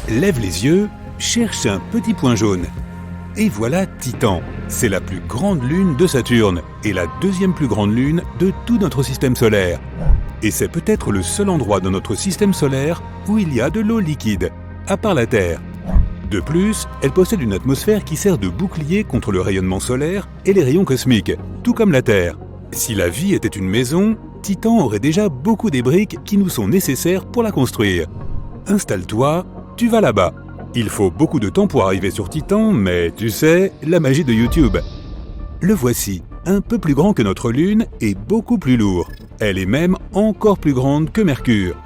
lève les yeux, cherche un petit point jaune. Et voilà Titan. C'est la plus grande lune de Saturne et la deuxième plus grande lune de tout notre système solaire. Et c'est peut-être le seul endroit dans notre système solaire où il y a de l'eau liquide, à part la Terre. De plus, elle possède une atmosphère qui sert de bouclier contre le rayonnement solaire et les rayons cosmiques, tout comme la Terre. Si la vie était une maison, Titan aurait déjà beaucoup des briques qui nous sont nécessaires pour la construire. Installe-toi, tu vas là-bas. Il faut beaucoup de temps pour arriver sur Titan, mais tu sais, la magie de YouTube. Le voici, un peu plus grand que notre Lune et beaucoup plus lourd. Elle est même encore plus grande que Mercure.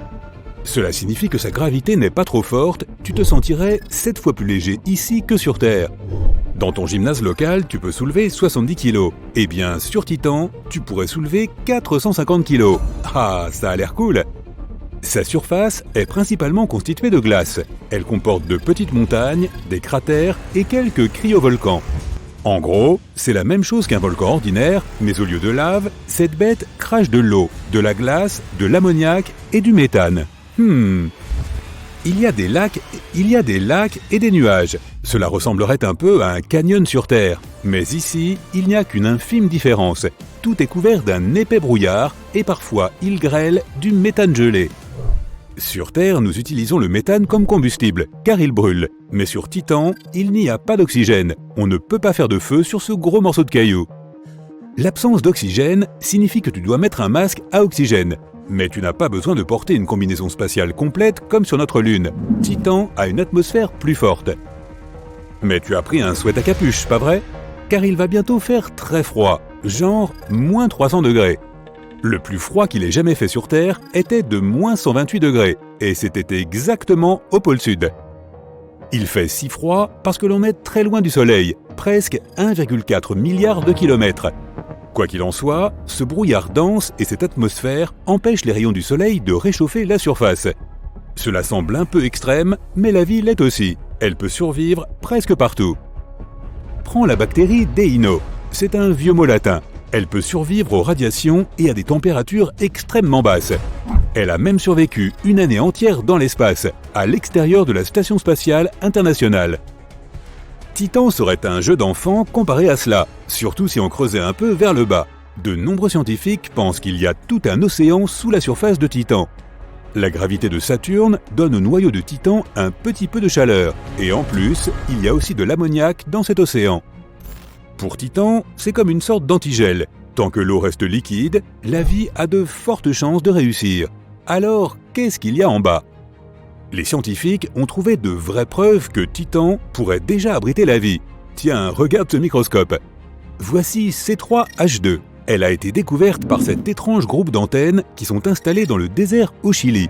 Cela signifie que sa gravité n'est pas trop forte, tu te sentirais 7 fois plus léger ici que sur Terre. Dans ton gymnase local, tu peux soulever 70 kg. Eh bien, sur Titan, tu pourrais soulever 450 kg. Ah, ça a l'air cool! Sa surface est principalement constituée de glace. Elle comporte de petites montagnes, des cratères et quelques cryovolcans. En gros, c'est la même chose qu'un volcan ordinaire, mais au lieu de lave, cette bête crache de l'eau, de la glace, de l'ammoniac et du méthane. Il y a des lacs et des nuages. Cela ressemblerait un peu à un canyon sur Terre. Mais ici, il n'y a qu'une infime différence. Tout est couvert d'un épais brouillard et parfois il grêle du méthane gelé. Sur Terre, nous utilisons le méthane comme combustible, car il brûle. Mais sur Titan, il n'y a pas d'oxygène. On ne peut pas faire de feu sur ce gros morceau de caillou. L'absence d'oxygène signifie que tu dois mettre un masque à oxygène. Mais tu n'as pas besoin de porter une combinaison spatiale complète comme sur notre Lune. Titan a une atmosphère plus forte. Mais tu as pris un sweat à capuche, pas vrai? Car il va bientôt faire très froid, genre moins 300 degrés. Le plus froid qu'il ait jamais fait sur Terre était de moins 128 degrés, et c'était exactement au pôle Sud. Il fait si froid parce que l'on est très loin du Soleil, presque 1,4 milliard de kilomètres. Quoi qu'il en soit, ce brouillard dense et cette atmosphère empêchent les rayons du Soleil de réchauffer la surface. Cela semble un peu extrême, mais la vie l'est aussi. Elle peut survivre presque partout. Prends la bactérie Deino. C'est un vieux mot latin. Elle peut survivre aux radiations et à des températures extrêmement basses. Elle a même survécu une année entière dans l'espace, à l'extérieur de la Station spatiale internationale. Titan serait un jeu d'enfant comparé à cela, surtout si on creusait un peu vers le bas. De nombreux scientifiques pensent qu'il y a tout un océan sous la surface de Titan. La gravité de Saturne donne au noyau de Titan un petit peu de chaleur, et en plus, il y a aussi de l'ammoniac dans cet océan. Pour Titan, c'est comme une sorte d'antigel. Tant que l'eau reste liquide, la vie a de fortes chances de réussir. Alors, qu'est-ce qu'il y a en bas? Les scientifiques ont trouvé de vraies preuves que Titan pourrait déjà abriter la vie. Tiens, regarde ce microscope. Voici C3H2. Elle a été découverte par cet étrange groupe d'antennes qui sont installées dans le désert au Chili.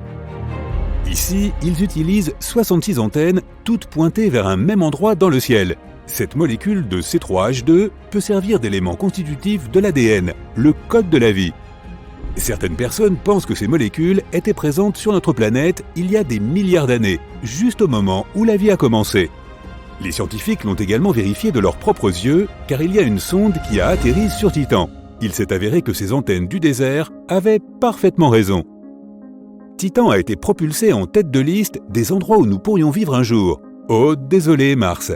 Ici, ils utilisent 66 antennes, toutes pointées vers un même endroit dans le ciel. Cette molécule de C3H2 peut servir d'élément constitutif de l'ADN, le code de la vie. Certaines personnes pensent que ces molécules étaient présentes sur notre planète il y a des milliards d'années, juste au moment où la vie a commencé. Les scientifiques l'ont également vérifié de leurs propres yeux, car il y a une sonde qui a atterri sur Titan. Il s'est avéré que ces antennes du désert avaient parfaitement raison. Titan a été propulsé en tête de liste des endroits où nous pourrions vivre un jour. Oh, désolé Mars.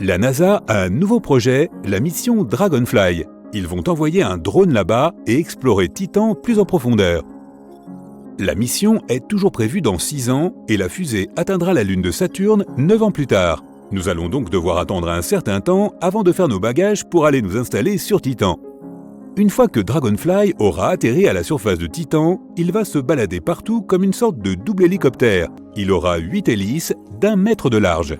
La NASA a un nouveau projet, la mission Dragonfly. Ils vont envoyer un drone là-bas et explorer Titan plus en profondeur. La mission est toujours prévue dans 6 ans et la fusée atteindra la Lune de Saturne 9 ans plus tard. Nous allons donc devoir attendre un certain temps avant de faire nos bagages pour aller nous installer sur Titan. Une fois que Dragonfly aura atterri à la surface de Titan, il va se balader partout comme une sorte de double hélicoptère. Il aura 8 hélices d'1 mètre de large.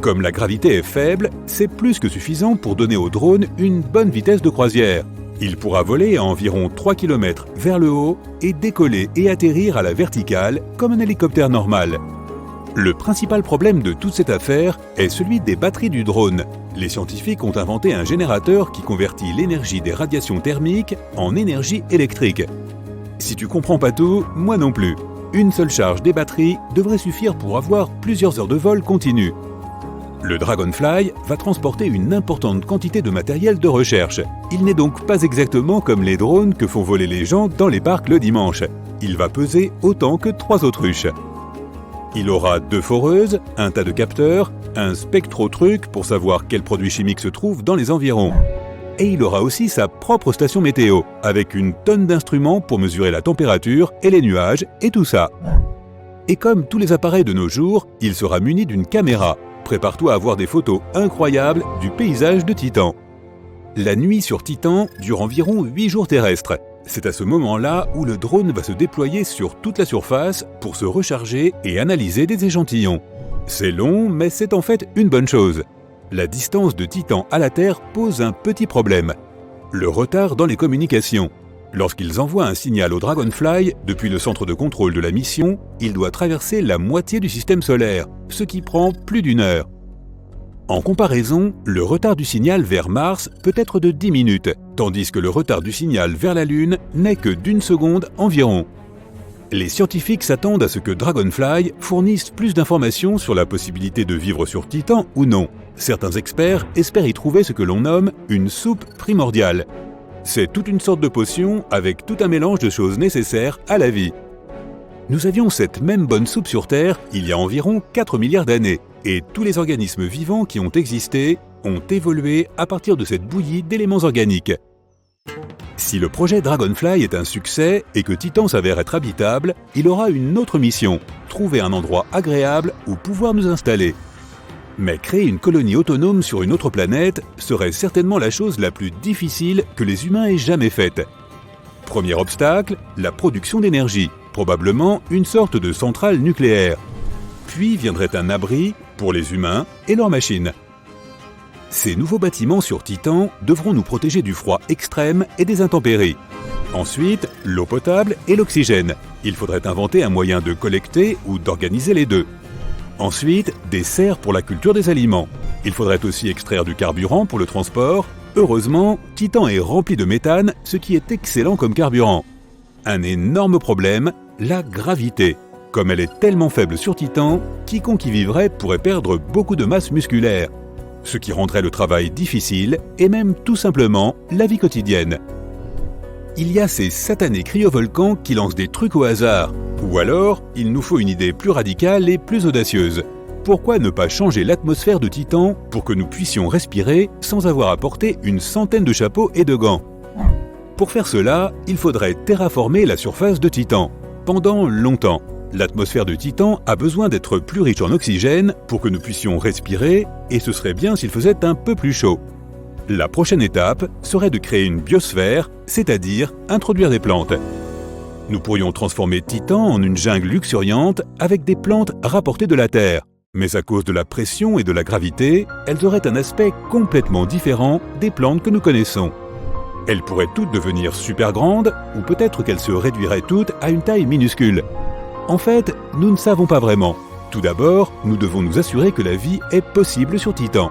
Comme la gravité est faible, c'est plus que suffisant pour donner au drone une bonne vitesse de croisière. Il pourra voler à environ 3 km vers le haut et décoller et atterrir à la verticale comme un hélicoptère normal. Le principal problème de toute cette affaire est celui des batteries du drone. Les scientifiques ont inventé un générateur qui convertit l'énergie des radiations thermiques en énergie électrique. Si tu comprends pas tout, moi non plus. Une seule charge des batteries devrait suffire pour avoir plusieurs heures de vol continu. Le Dragonfly va transporter une importante quantité de matériel de recherche. Il n'est donc pas exactement comme les drones que font voler les gens dans les parcs le dimanche. Il va peser autant que 3 autruches. Il aura 2 foreuses, un tas de capteurs, un spectrotruc pour savoir quels produits chimiques se trouvent dans les environs. Et il aura aussi sa propre station météo, avec une tonne d'instruments pour mesurer la température et les nuages et tout ça. Et comme tous les appareils de nos jours, il sera muni d'une caméra. Prépare-toi à voir des photos incroyables du paysage de Titan. La nuit sur Titan dure environ 8 jours terrestres. C'est à ce moment-là où le drone va se déployer sur toute la surface pour se recharger et analyser des échantillons. C'est long, mais c'est en fait une bonne chose. La distance de Titan à la Terre pose un petit problème. Le retard dans les communications. Lorsqu'ils envoient un signal au Dragonfly, depuis le centre de contrôle de la mission, il doit traverser la moitié du système solaire, ce qui prend plus d'1 heure. En comparaison, le retard du signal vers Mars peut être de 10 minutes, tandis que le retard du signal vers la Lune n'est que d'1 seconde environ. Les scientifiques s'attendent à ce que Dragonfly fournisse plus d'informations sur la possibilité de vivre sur Titan ou non. Certains experts espèrent y trouver ce que l'on nomme une soupe primordiale. C'est toute une sorte de potion avec tout un mélange de choses nécessaires à la vie. Nous avions cette même bonne soupe sur Terre il y a environ 4 milliards d'années, et tous les organismes vivants qui ont existé ont évolué à partir de cette bouillie d'éléments organiques. Si le projet Dragonfly est un succès et que Titan s'avère être habitable, il aura une autre mission, trouver un endroit agréable où pouvoir nous installer. Mais créer une colonie autonome sur une autre planète serait certainement la chose la plus difficile que les humains aient jamais faite. Premier obstacle, la production d'énergie, probablement une sorte de centrale nucléaire. Puis viendrait un abri pour les humains et leurs machines. Ces nouveaux bâtiments sur Titan devront nous protéger du froid extrême et des intempéries. Ensuite, l'eau potable et l'oxygène. Il faudrait inventer un moyen de collecter ou d'organiser les deux. Ensuite, des serres pour la culture des aliments. Il faudrait aussi extraire du carburant pour le transport. Heureusement, Titan est rempli de méthane, ce qui est excellent comme carburant. Un énorme problème, la gravité. Comme elle est tellement faible sur Titan, quiconque y vivrait pourrait perdre beaucoup de masse musculaire, ce qui rendrait le travail difficile et même tout simplement la vie quotidienne. Il y a ces satanés cryovolcans qui lancent des trucs au hasard. Ou alors, il nous faut une idée plus radicale et plus audacieuse. Pourquoi ne pas changer l'atmosphère de Titan pour que nous puissions respirer sans avoir à porter une centaine de chapeaux et de gants? Pour faire cela, il faudrait terraformer la surface de Titan. Pendant longtemps, l'atmosphère de Titan a besoin d'être plus riche en oxygène pour que nous puissions respirer, et ce serait bien s'il faisait un peu plus chaud. La prochaine étape serait de créer une biosphère, c'est-à-dire introduire des plantes. Nous pourrions transformer Titan en une jungle luxuriante avec des plantes rapportées de la Terre. Mais à cause de la pression et de la gravité, elles auraient un aspect complètement différent des plantes que nous connaissons. Elles pourraient toutes devenir super grandes, ou peut-être qu'elles se réduiraient toutes à une taille minuscule. En fait, nous ne savons pas vraiment. Tout d'abord, nous devons nous assurer que la vie est possible sur Titan.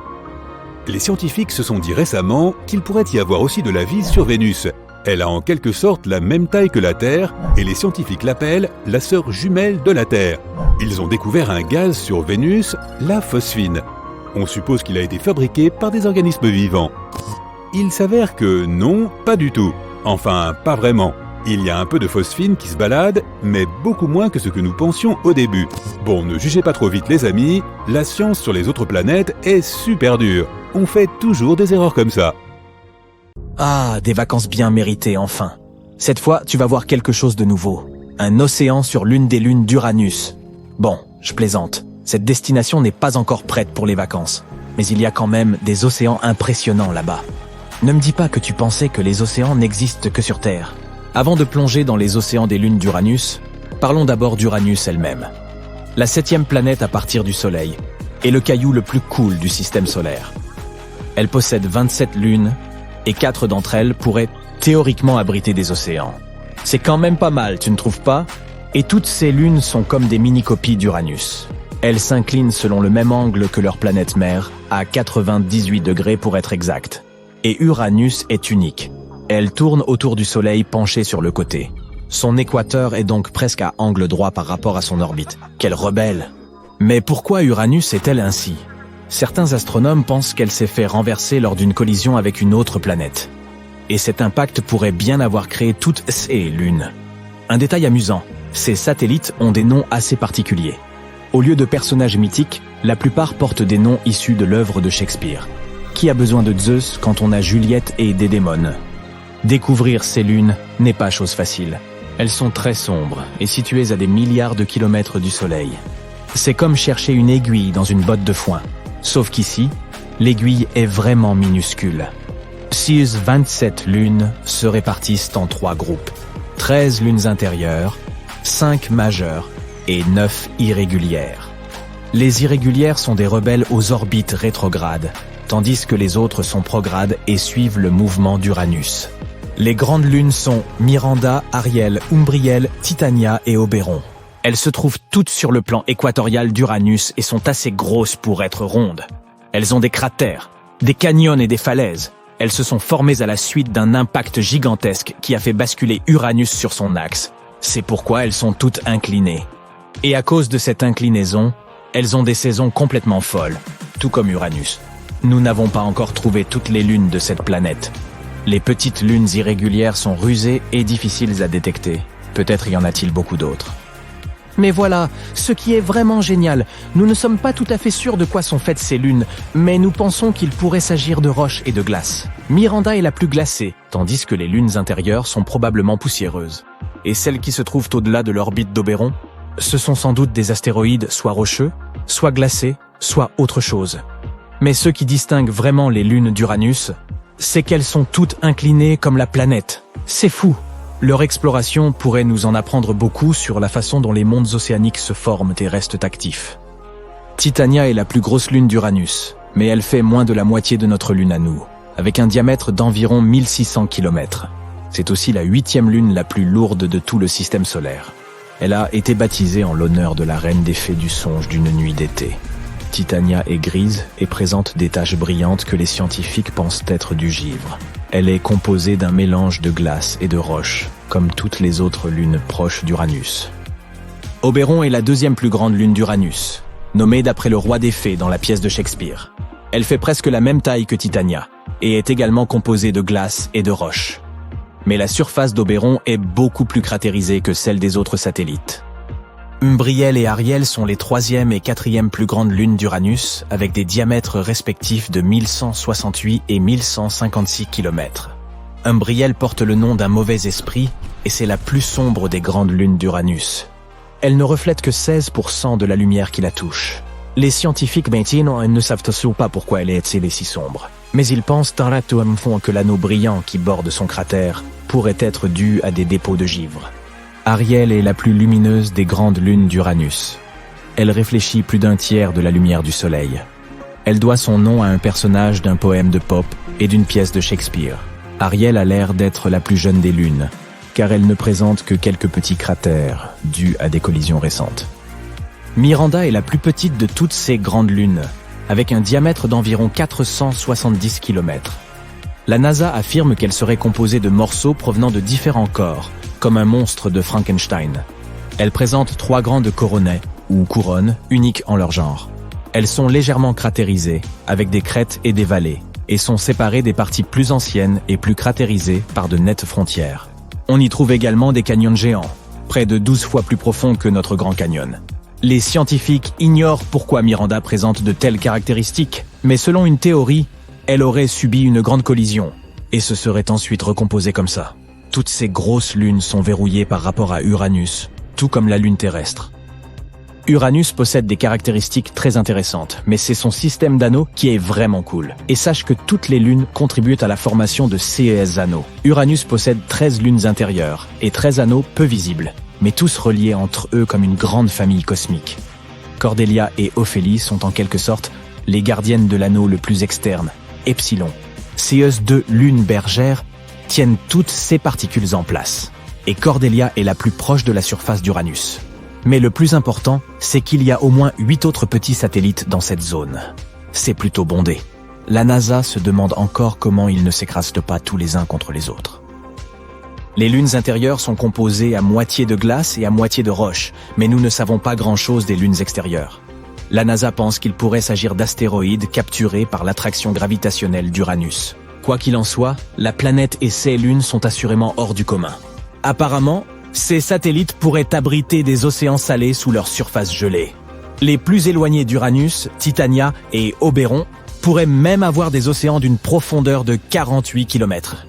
Les scientifiques se sont dit récemment qu'il pourrait y avoir aussi de la vie sur Vénus. Elle a en quelque sorte la même taille que la Terre, et les scientifiques l'appellent la sœur jumelle de la Terre. Ils ont découvert un gaz sur Vénus, la phosphine. On suppose qu'il a été fabriqué par des organismes vivants. Il s'avère que non, pas du tout. Enfin, pas vraiment. Il y a un peu de phosphine qui se balade, mais beaucoup moins que ce que nous pensions au début. Bon, ne jugez pas trop vite les amis, la science sur les autres planètes est super dure. On fait toujours des erreurs comme ça. Ah, des vacances bien méritées enfin. Cette fois, tu vas voir quelque chose de nouveau. Un océan sur l'une des lunes d'Uranus. Bon, je plaisante. Cette destination n'est pas encore prête pour les vacances. Mais il y a quand même des océans impressionnants là-bas. Ne me dis pas que tu pensais que les océans n'existent que sur Terre. Avant de plonger dans les océans des lunes d'Uranus, parlons d'abord d'Uranus elle-même. La 7e planète à partir du Soleil, et le caillou le plus cool du système solaire. Elle possède 27 lunes, et 4 d'entre elles pourraient théoriquement abriter des océans. C'est quand même pas mal, tu ne trouves pas? Et toutes ces lunes sont comme des mini-copies d'Uranus. Elles s'inclinent selon le même angle que leur planète mère, à 98 degrés pour être exact. Et Uranus est unique. Elle tourne autour du Soleil penchée sur le côté. Son équateur est donc presque à angle droit par rapport à son orbite. Quelle rebelle! Mais pourquoi Uranus est-elle ainsi? Certains astronomes pensent qu'elle s'est fait renverser lors d'une collision avec une autre planète. Et cet impact pourrait bien avoir créé toutes ces lunes. Un détail amusant, ces satellites ont des noms assez particuliers. Au lieu de personnages mythiques, la plupart portent des noms issus de l'œuvre de Shakespeare. Qui a besoin de Zeus quand on a Juliette et Dédémone? Découvrir ces lunes n'est pas chose facile. Elles sont très sombres et situées à des milliards de kilomètres du Soleil. C'est comme chercher une aiguille dans une botte de foin. Sauf qu'ici, l'aiguille est vraiment minuscule. Ces 27 lunes se répartissent en 3 groupes. 13 lunes intérieures, 5 majeures et 9 irrégulières. Les irrégulières sont des rebelles aux orbites rétrogrades, tandis que les autres sont progrades et suivent le mouvement d'Uranus. Les grandes lunes sont Miranda, Ariel, Umbriel, Titania et Oberon. Elles se trouvent toutes sur le plan équatorial d'Uranus et sont assez grosses pour être rondes. Elles ont des cratères, des canyons et des falaises. Elles se sont formées à la suite d'un impact gigantesque qui a fait basculer Uranus sur son axe. C'est pourquoi elles sont toutes inclinées. Et à cause de cette inclinaison, elles ont des saisons complètement folles, tout comme Uranus. Nous n'avons pas encore trouvé toutes les lunes de cette planète. Les petites lunes irrégulières sont rusées et difficiles à détecter. Peut-être y en a-t-il beaucoup d'autres. Mais voilà, ce qui est vraiment génial, nous ne sommes pas tout à fait sûrs de quoi sont faites ces lunes, mais nous pensons qu'il pourrait s'agir de roches et de glace. Miranda est la plus glacée, tandis que les lunes intérieures sont probablement poussiéreuses. Et celles qui se trouvent au-delà de l'orbite d'Oberon, ce sont sans doute des astéroïdes soit rocheux, soit glacés, soit autre chose. Mais ce qui distingue vraiment les lunes d'Uranus, c'est qu'elles sont toutes inclinées comme la planète. C'est fou. Leur exploration pourrait nous en apprendre beaucoup sur la façon dont les mondes océaniques se forment et restent actifs. Titania est la plus grosse lune d'Uranus, mais elle fait moins de la moitié de notre lune à nous, avec un diamètre d'environ 1600 km. C'est aussi la 8e lune la plus lourde de tout le système solaire. Elle a été baptisée en l'honneur de la reine des fées du songe d'une nuit d'été. Titania est grise et présente des taches brillantes que les scientifiques pensent être du givre. Elle est composée d'un mélange de glace et de roche, comme toutes les autres lunes proches d'Uranus. Oberon est la 2e plus grande lune d'Uranus, nommée d'après le roi des fées dans la pièce de Shakespeare. Elle fait presque la même taille que Titania, et est également composée de glace et de roche. Mais la surface d'Oberon est beaucoup plus cratérisée que celle des autres satellites. Umbriel et Ariel sont les 3e et 4e plus grandes lunes d'Uranus, avec des diamètres respectifs de 1168 et 1156 km. Umbriel porte le nom d'un mauvais esprit, et c'est la plus sombre des grandes lunes d'Uranus. Elle ne reflète que 16% de la lumière qui la touche. Les scientifiques ne savent toujours pas pourquoi elle est si sombre. Mais ils pensent que l'anneau brillant qui borde son cratère pourrait être dû à des dépôts de givre. Ariel est la plus lumineuse des grandes lunes d'Uranus. Elle réfléchit plus d'un tiers de la lumière du Soleil. Elle doit son nom à un personnage d'un poème de Pope et d'une pièce de Shakespeare. Ariel a l'air d'être la plus jeune des lunes, car elle ne présente que quelques petits cratères dus à des collisions récentes. Miranda est la plus petite de toutes ces grandes lunes, avec un diamètre d'environ 470 km. La NASA affirme qu'elle serait composée de morceaux provenant de différents corps, comme un monstre de Frankenstein. Elle présente 3 grandes coronets, ou couronnes, uniques en leur genre. Elles sont légèrement cratérisées, avec des crêtes et des vallées, et sont séparées des parties plus anciennes et plus cratérisées par de nettes frontières. On y trouve également des canyons géants, près de 12 fois plus profonds que notre Grand Canyon. Les scientifiques ignorent pourquoi Miranda présente de telles caractéristiques, mais selon une théorie, elle aurait subi une grande collision, et se serait ensuite recomposée comme ça. Toutes ces grosses lunes sont verrouillées par rapport à Uranus, tout comme la Lune terrestre. Uranus possède des caractéristiques très intéressantes, mais c'est son système d'anneaux qui est vraiment cool. Et sache que toutes les lunes contribuent à la formation de ces anneaux. Uranus possède 13 lunes intérieures et 13 anneaux peu visibles, mais tous reliés entre eux comme une grande famille cosmique. Cordelia et Ophélie sont en quelque sorte les gardiennes de l'anneau le plus externe, Epsilon. Ces 2 lunes bergères tiennent toutes ces particules en place. Et Cordelia est la plus proche de la surface d'Uranus. Mais le plus important, c'est qu'il y a au moins 8 autres petits satellites dans cette zone. C'est plutôt bondé. La NASA se demande encore comment ils ne s'écrasent pas tous les uns contre les autres. Les lunes intérieures sont composées à moitié de glace et à moitié de roche, mais nous ne savons pas grand-chose des lunes extérieures. La NASA pense qu'il pourrait s'agir d'astéroïdes capturés par l'attraction gravitationnelle d'Uranus. Quoi qu'il en soit, la planète et ses lunes sont assurément hors du commun. Apparemment, ces satellites pourraient abriter des océans salés sous leur surface gelée. Les plus éloignés d'Uranus, Titania et Oberon pourraient même avoir des océans d'une profondeur de 48 km.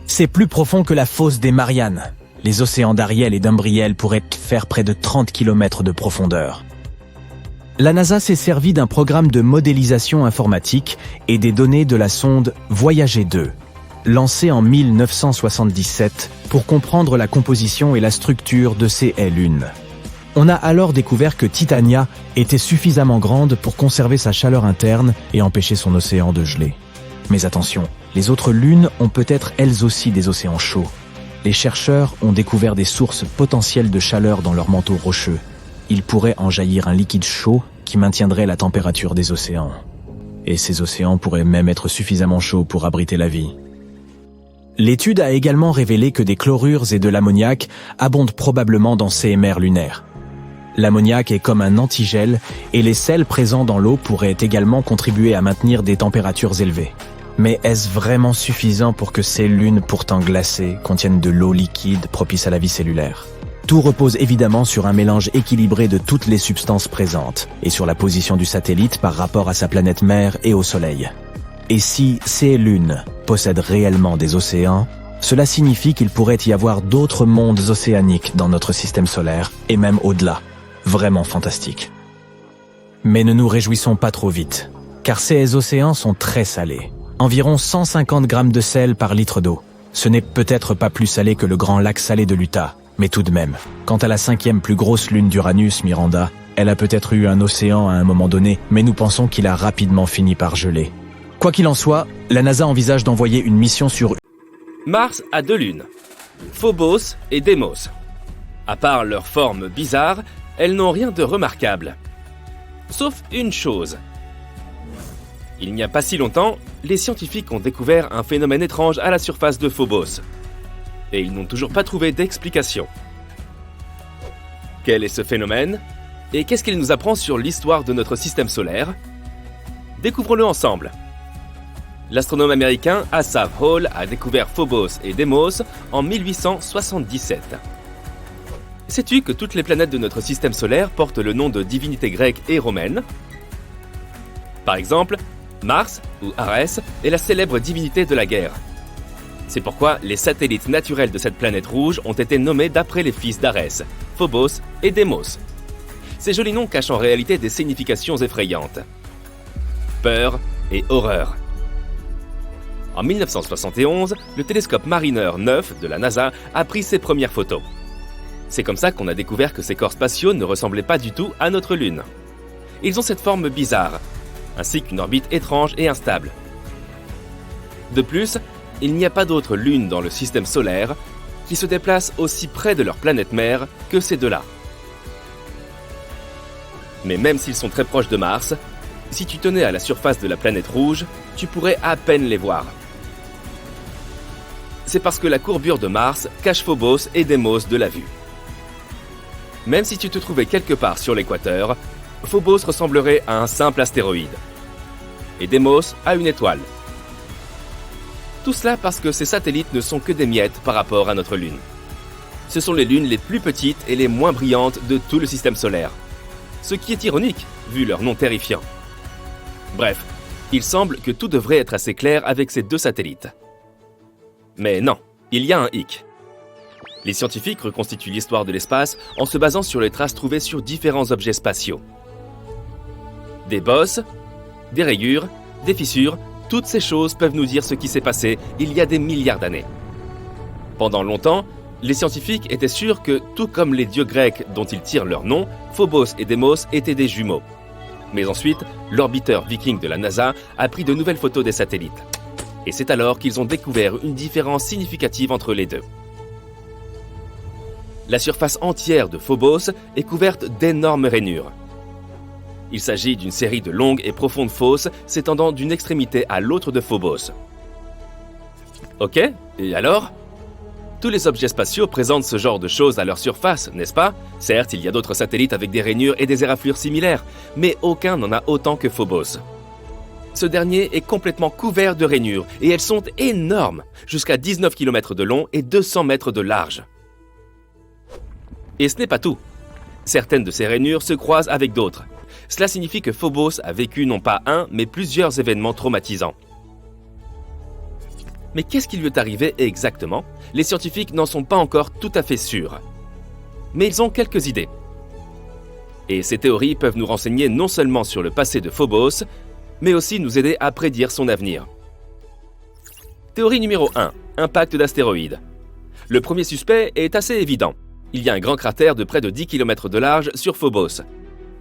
C'est plus profond que la fosse des Mariannes. Les océans d'Ariel et d'Umbriel pourraient faire près de 30 km de profondeur. La NASA s'est servie d'un programme de modélisation informatique et des données de la sonde Voyager 2, lancée en 1977 pour comprendre la composition et la structure de ces lunes. On a alors découvert que Titania était suffisamment grande pour conserver sa chaleur interne et empêcher son océan de geler. Mais attention, les autres lunes ont peut-être elles aussi des océans chauds. Les chercheurs ont découvert des sources potentielles de chaleur dans leurs manteaux rocheux. Il pourrait en jaillir un liquide chaud qui maintiendrait la température des océans. Et ces océans pourraient même être suffisamment chauds pour abriter la vie. L'étude a également révélé que des chlorures et de l'ammoniac abondent probablement dans ces mers lunaires. L'ammoniac est comme un antigel et les sels présents dans l'eau pourraient également contribuer à maintenir des températures élevées. Mais est-ce vraiment suffisant pour que ces lunes pourtant glacées contiennent de l'eau liquide propice à la vie cellulaire ? Tout repose évidemment sur un mélange équilibré de toutes les substances présentes et sur la position du satellite par rapport à sa planète mère et au Soleil. Et si ces lunes possèdent réellement des océans, cela signifie qu'il pourrait y avoir d'autres mondes océaniques dans notre système solaire et même au-delà. Vraiment fantastique. Mais ne nous réjouissons pas trop vite, car ces océans sont très salés. Environ 150 grammes de sel par litre d'eau. Ce n'est peut-être pas plus salé que le grand lac salé de l'Utah. Mais tout de même, quant à la 5e plus grosse lune d'Uranus, Miranda, elle a peut-être eu un océan à un moment donné, mais nous pensons qu'il a rapidement fini par geler. Quoi qu'il en soit, la NASA envisage d'envoyer une mission sur Mars a 2 lunes, Phobos et Deimos. À part leur forme bizarre, elles n'ont rien de remarquable. Sauf une chose. Il n'y a pas si longtemps, les scientifiques ont découvert un phénomène étrange à la surface de Phobos. Et ils n'ont toujours pas trouvé d'explication. Quel est ce phénomène? Et qu'est-ce qu'il nous apprend sur l'histoire de notre système solaire? Découvrons-le ensemble. L'astronome américain Asaph Hall a découvert Phobos et Deimos en 1877. Sais-tu que toutes les planètes de notre système solaire portent le nom de divinités grecques et romaines? Par exemple, Mars, ou Arès, est la célèbre divinité de la guerre. C'est pourquoi les satellites naturels de cette planète rouge ont été nommés d'après les fils d'Arès, Phobos et Deimos. Ces jolis noms cachent en réalité des significations effrayantes. Peur et horreur. En 1971, le télescope Mariner 9 de la NASA a pris ses premières photos. C'est comme ça qu'on a découvert que ces corps spatiaux ne ressemblaient pas du tout à notre Lune. Ils ont cette forme bizarre, ainsi qu'une orbite étrange et instable. De plus, il n'y a pas d'autres lunes dans le système solaire qui se déplacent aussi près de leur planète mère que ces deux-là. Mais même s'ils sont très proches de Mars, si tu tenais à la surface de la planète rouge, tu pourrais à peine les voir. C'est parce que la courbure de Mars cache Phobos et Deimos de la vue. Même si tu te trouvais quelque part sur l'équateur, Phobos ressemblerait à un simple astéroïde, et Deimos à une étoile. Tout cela parce que ces satellites ne sont que des miettes par rapport à notre Lune. Ce sont les lunes les plus petites et les moins brillantes de tout le système solaire. Ce qui est ironique, vu leur nom terrifiant. Bref, il semble que tout devrait être assez clair avec ces deux satellites. Mais non, il y a un hic. Les scientifiques reconstituent l'histoire de l'espace en se basant sur les traces trouvées sur différents objets spatiaux. Des bosses, des rayures, des fissures, toutes ces choses peuvent nous dire ce qui s'est passé il y a des milliards d'années. Pendant longtemps, les scientifiques étaient sûrs que, tout comme les dieux grecs dont ils tirent leur nom, Phobos et Deimos étaient des jumeaux. Mais ensuite, l'orbiteur viking de la NASA a pris de nouvelles photos des satellites. Et c'est alors qu'ils ont découvert une différence significative entre les deux. La surface entière de Phobos est couverte d'énormes rainures. Il s'agit d'une série de longues et profondes fosses s'étendant d'une extrémité à l'autre de Phobos. Ok, et alors ? Tous les objets spatiaux présentent ce genre de choses à leur surface, n'est-ce pas ? Certes, il y a d'autres satellites avec des rainures et des éraflures similaires, mais aucun n'en a autant que Phobos. Ce dernier est complètement couvert de rainures, et elles sont énormes, jusqu'à 19 km de long et 200 mètres de large. Et ce n'est pas tout. Certaines de ces rainures se croisent avec d'autres. Cela signifie que Phobos a vécu non pas un, mais plusieurs événements traumatisants. Mais qu'est-ce qui lui est arrivé exactement? Les scientifiques n'en sont pas encore tout à fait sûrs. Mais ils ont quelques idées. Et ces théories peuvent nous renseigner non seulement sur le passé de Phobos, mais aussi nous aider à prédire son avenir. Théorie numéro 1. Impact d'astéroïdes. Le premier suspect est assez évident. Il y a un grand cratère de près de 10 km de large sur Phobos.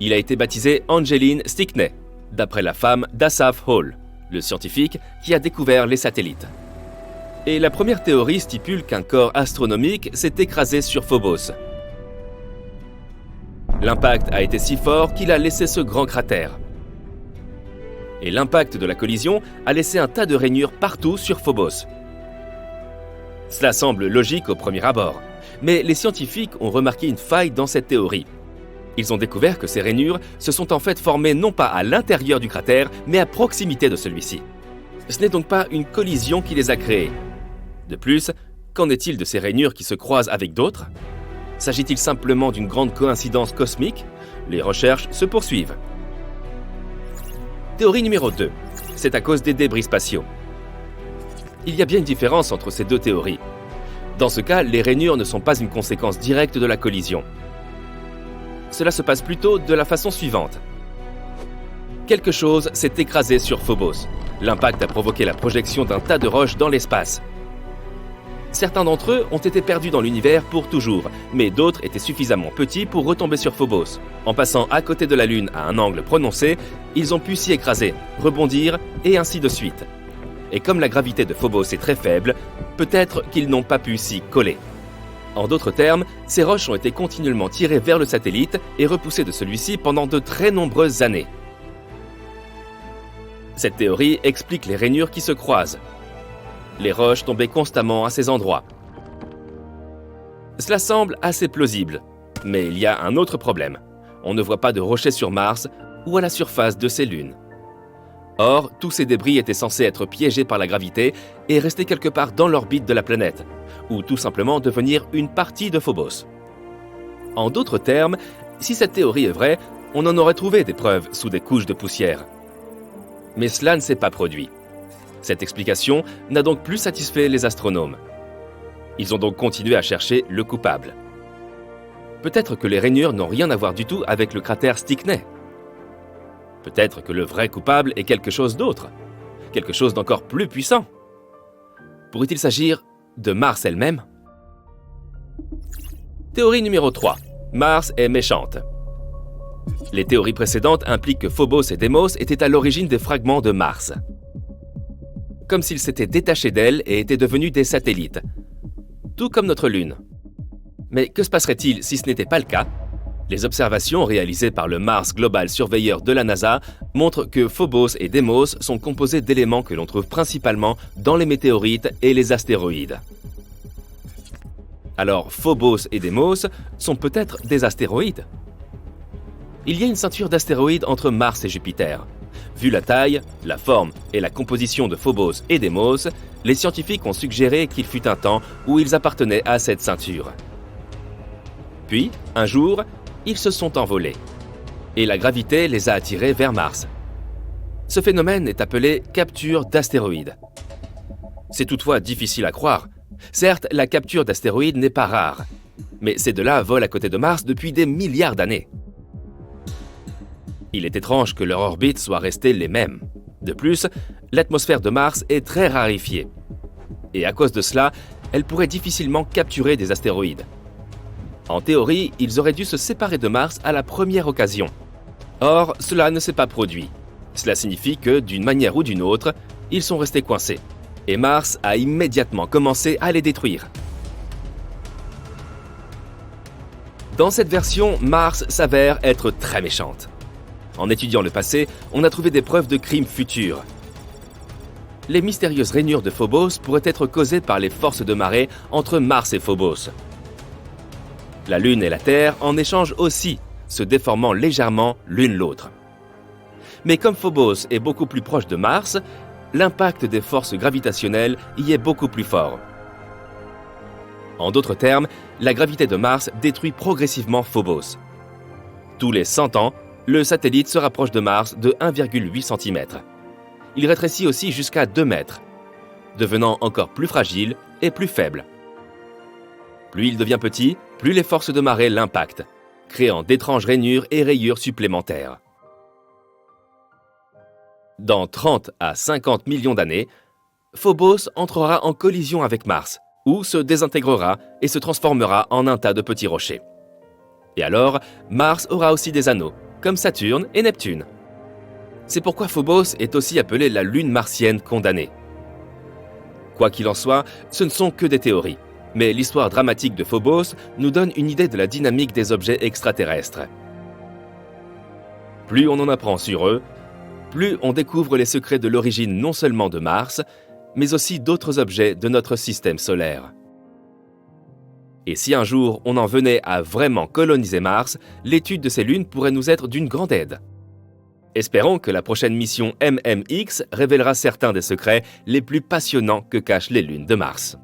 Il a été baptisé Angeline Stickney, d'après la femme d'Asaph Hall, le scientifique qui a découvert les satellites. Et la première théorie stipule qu'un corps astronomique s'est écrasé sur Phobos. L'impact a été si fort qu'il a laissé ce grand cratère. Et l'impact de la collision a laissé un tas de rainures partout sur Phobos. Cela semble logique au premier abord, mais les scientifiques ont remarqué une faille dans cette théorie. Ils ont découvert que ces rainures se sont en fait formées non pas à l'intérieur du cratère, mais à proximité de celui-ci. Ce n'est donc pas une collision qui les a créées. De plus, qu'en est-il de ces rainures qui se croisent avec d'autres? S'agit-il simplement d'une grande coïncidence cosmique? Les recherches se poursuivent. Théorie numéro 2. C'est à cause des débris spatiaux. Il y a bien une différence entre ces deux théories. Dans ce cas, les rainures ne sont pas une conséquence directe de la collision. Cela se passe plutôt de la façon suivante. Quelque chose s'est écrasé sur Phobos. L'impact a provoqué la projection d'un tas de roches dans l'espace. Certains d'entre eux ont été perdus dans l'univers pour toujours, mais d'autres étaient suffisamment petits pour retomber sur Phobos. En passant à côté de la Lune à un angle prononcé, ils ont pu s'y écraser, rebondir et ainsi de suite. Et comme la gravité de Phobos est très faible, peut-être qu'ils n'ont pas pu s'y coller. En d'autres termes, ces roches ont été continuellement tirées vers le satellite et repoussées de celui-ci pendant de très nombreuses années. Cette théorie explique les rainures qui se croisent. Les roches tombaient constamment à ces endroits. Cela semble assez plausible, mais il y a un autre problème. On ne voit pas de rochers sur Mars ou à la surface de ces lunes. Or, tous ces débris étaient censés être piégés par la gravité et rester quelque part dans l'orbite de la planète, ou tout simplement devenir une partie de Phobos. En d'autres termes, si cette théorie est vraie, on en aurait trouvé des preuves sous des couches de poussière. Mais cela ne s'est pas produit. Cette explication n'a donc plus satisfait les astronomes. Ils ont donc continué à chercher le coupable. Peut-être que les rainures n'ont rien à voir du tout avec le cratère Stickney. Peut-être que le vrai coupable est quelque chose d'autre, quelque chose d'encore plus puissant. Pourrait-il s'agir de Mars elle-même? Théorie numéro 3. Mars est méchante. Les théories précédentes impliquent que Phobos et Deimos étaient à l'origine des fragments de Mars. Comme s'ils s'étaient détachés d'elle et étaient devenus des satellites. Tout comme notre Lune. Mais que se passerait-il si ce n'était pas le cas? Les observations réalisées par le Mars Global Surveyor de la NASA montrent que Phobos et Deimos sont composés d'éléments que l'on trouve principalement dans les météorites et les astéroïdes. Alors Phobos et Deimos sont peut-être des astéroïdes? Il y a une ceinture d'astéroïdes entre Mars et Jupiter. Vu la taille, la forme et la composition de Phobos et Deimos, les scientifiques ont suggéré qu'il fut un temps où ils appartenaient à cette ceinture. Puis, un jour, ils se sont envolés. Et la gravité les a attirés vers Mars. Ce phénomène est appelé capture d'astéroïdes. C'est toutefois difficile à croire. Certes, la capture d'astéroïdes n'est pas rare. Mais ces deux-là volent à côté de Mars depuis des milliards d'années. Il est étrange que leur orbite soit restée les mêmes. De plus, l'atmosphère de Mars est très raréfiée. Et à cause de cela, elle pourrait difficilement capturer des astéroïdes. En théorie, ils auraient dû se séparer de Mars à la première occasion. Or, cela ne s'est pas produit. Cela signifie que, d'une manière ou d'une autre, ils sont restés coincés. Et Mars a immédiatement commencé à les détruire. Dans cette version, Mars s'avère être très méchante. En étudiant le passé, on a trouvé des preuves de crimes futurs. Les mystérieuses rainures de Phobos pourraient être causées par les forces de marée entre Mars et Phobos. La Lune et la Terre en échangent aussi, se déformant légèrement l'une l'autre. Mais comme Phobos est beaucoup plus proche de Mars, l'impact des forces gravitationnelles y est beaucoup plus fort. En d'autres termes, la gravité de Mars détruit progressivement Phobos. Tous les 100 ans, le satellite se rapproche de Mars de 1,8 cm. Il rétrécit aussi jusqu'à 2 mètres, devenant encore plus fragile et plus faible. Plus il devient petit, plus les forces de marée l'impactent, créant d'étranges rainures et rayures supplémentaires. Dans 30 à 50 millions d'années, Phobos entrera en collision avec Mars, où se désintégrera et se transformera en un tas de petits rochers. Et alors, Mars aura aussi des anneaux, comme Saturne et Neptune. C'est pourquoi Phobos est aussi appelée la lune martienne condamnée. Quoi qu'il en soit, ce ne sont que des théories, mais l'histoire dramatique de Phobos nous donne une idée de la dynamique des objets extraterrestres. Plus on en apprend sur eux, plus on découvre les secrets de l'origine non seulement de Mars, mais aussi d'autres objets de notre système solaire. Et si un jour on en venait à vraiment coloniser Mars, l'étude de ces lunes pourrait nous être d'une grande aide. Espérons que la prochaine mission MMX révélera certains des secrets les plus passionnants que cachent les lunes de Mars.